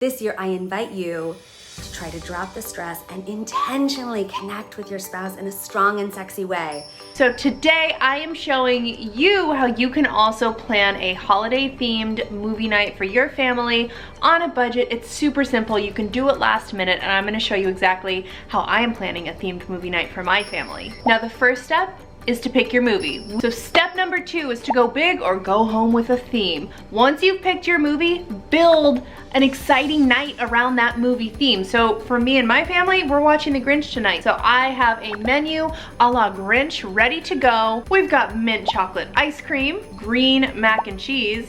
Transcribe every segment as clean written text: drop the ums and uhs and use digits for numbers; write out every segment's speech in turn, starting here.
This year, I invite you to try to drop the stress and intentionally connect with your spouse in a strong and sexy way. So today I am showing you how you can also plan a holiday themed movie night for your family on a budget. It's super simple. You can do it last minute, and I'm gonna show you exactly how I am planning a themed movie night for my family. Now the first step is to pick your movie. So step number 2 is to go big or go home with a theme. Once you've picked your movie, build an exciting night around that movie theme. So for me and my family, we're watching The Grinch tonight. So I have a menu a la Grinch ready to go. We've got mint chocolate ice cream, green mac and cheese,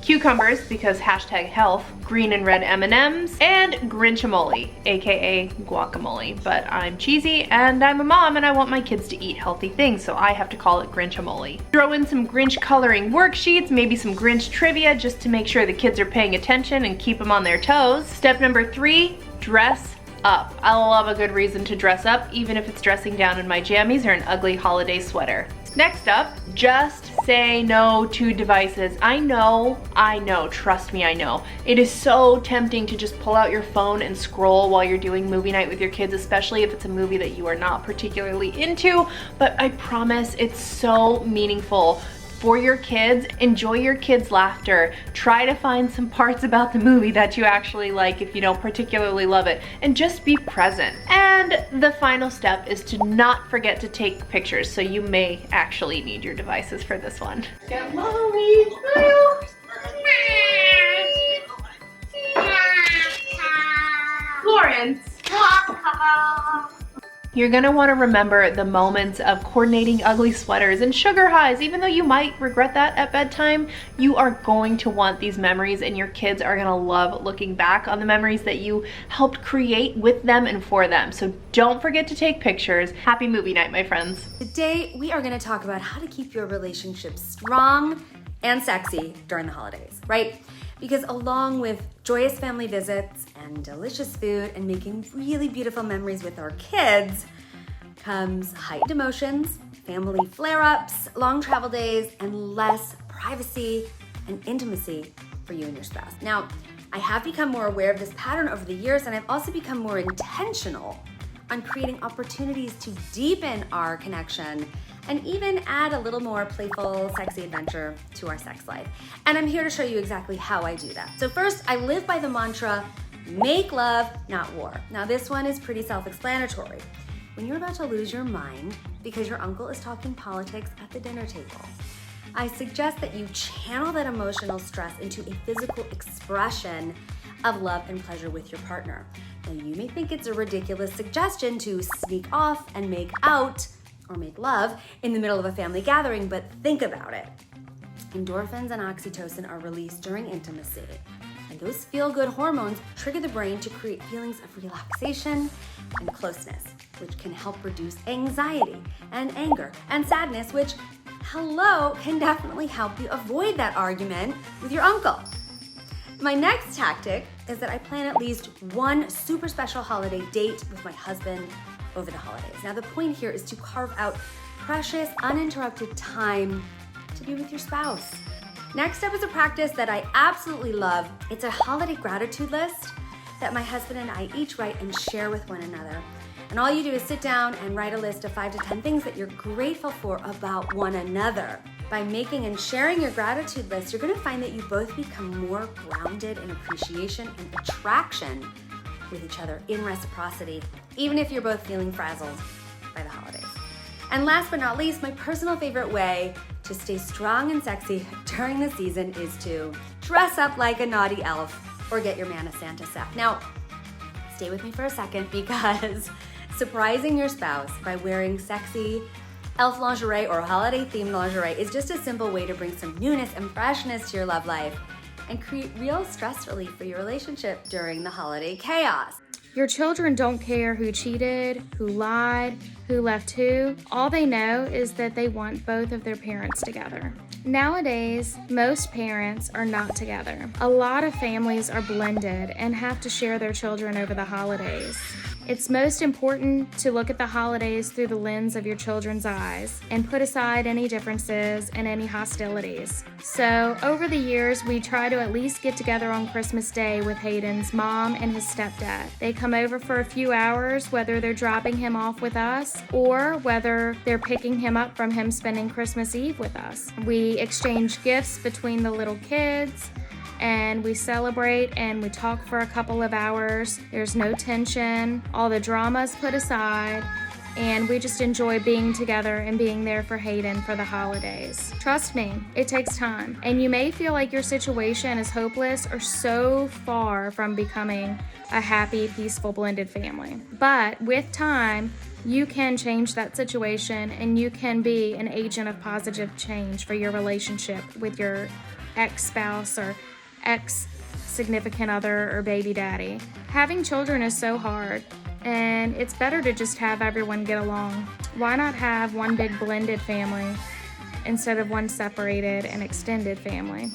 cucumbers because #health, green and red M&Ms, and Grinchamole, aka guacamole. But I'm cheesy and I'm a mom and I want my kids to eat healthy things, so I have to call it Grinchamole. Throw in some Grinch coloring worksheets, maybe some Grinch trivia just to make sure the kids are paying attention and keep them on their toes. Step number 3, dress up. I love a good reason to dress up, even if it's dressing down in my jammies or an ugly holiday sweater. Next up, just say no to devices. I know, trust me, I know. It is so tempting to just pull out your phone and scroll while you're doing movie night with your kids, especially if it's a movie that you are not particularly into, but I promise it's so meaningful for your kids. Enjoy your kids' laughter. Try to find some parts about the movie that you actually like if you don't particularly love it, and just be present. And the final step is to not forget to take pictures, so you may actually need your devices for this one. Get mommy, smile. Florence. You're gonna wanna remember the moments of coordinating ugly sweaters and sugar highs. Even though you might regret that at bedtime, you are going to want these memories, and your kids are gonna love looking back on the memories that you helped create with them and for them. So don't forget to take pictures. Happy movie night, my friends. Today, we are gonna talk about how to keep your relationship strong and sexy during the holidays, right? Because along with joyous family visits and delicious food and making really beautiful memories with our kids comes heightened emotions, family flare-ups, long travel days, and less privacy and intimacy for you and your spouse. Now, I have become more aware of this pattern over the years, and I've also become more intentional on creating opportunities to deepen our connection and even add a little more playful, sexy adventure to our sex life. And I'm here to show you exactly how I do that. So first, I live by the mantra, make love, not war. Now this one is pretty self-explanatory. When you're about to lose your mind because your uncle is talking politics at the dinner table, I suggest that you channel that emotional stress into a physical expression of love and pleasure with your partner. Now you may think it's a ridiculous suggestion to sneak off and make out or make love in the middle of a family gathering, but think about it. Endorphins and oxytocin are released during intimacy, and those feel-good hormones trigger the brain to create feelings of relaxation and closeness, which can help reduce anxiety and anger and sadness, which, can definitely help you avoid that argument with your uncle. My next tactic is that I plan at least one super special holiday date with my husband over the holidays. Now the point here is to carve out precious, uninterrupted time to be with your spouse. Next up is a practice that I absolutely love. It's a holiday gratitude list that my husband and I each write and share with one another. And all you do is sit down and write a list of 5 to 10 things that you're grateful for about one another. By making and sharing your gratitude list, you're gonna find that you both become more grounded in appreciation and attraction with each other in reciprocity, even if you're both feeling frazzled by the holidays. And last but not least, my personal favorite way to stay strong and sexy during the season is to dress up like a naughty elf or get your man a Santa sack. Now, stay with me for a second, because surprising your spouse by wearing sexy elf lingerie or holiday-themed lingerie is just a simple way to bring some newness and freshness to your love life and create real stress relief for your relationship during the holiday chaos. Your children don't care who cheated, who lied, who left who. All they know is that they want both of their parents together. Nowadays, most parents are not together. A lot of families are blended and have to share their children over the holidays. It's most important to look at the holidays through the lens of your children's eyes and put aside any differences and any hostilities. So, over the years, we try to at least get together on Christmas Day with Hayden's mom and his stepdad. They come over for a few hours, whether they're dropping him off with us or whether they're picking him up from him spending Christmas Eve with us. We exchange gifts between the little kids, and we celebrate and we talk for a couple of hours. There's no tension, all the drama's put aside, and we just enjoy being together and being there for Hayden for the holidays. Trust me, it takes time, and you may feel like your situation is hopeless or so far from becoming a happy, peaceful, blended family. But with time, you can change that situation and you can be an agent of positive change for your relationship with your ex-spouse or ex-significant other or baby daddy. Having children is so hard, and it's better to just have everyone get along. Why not have one big blended family instead of one separated and extended family?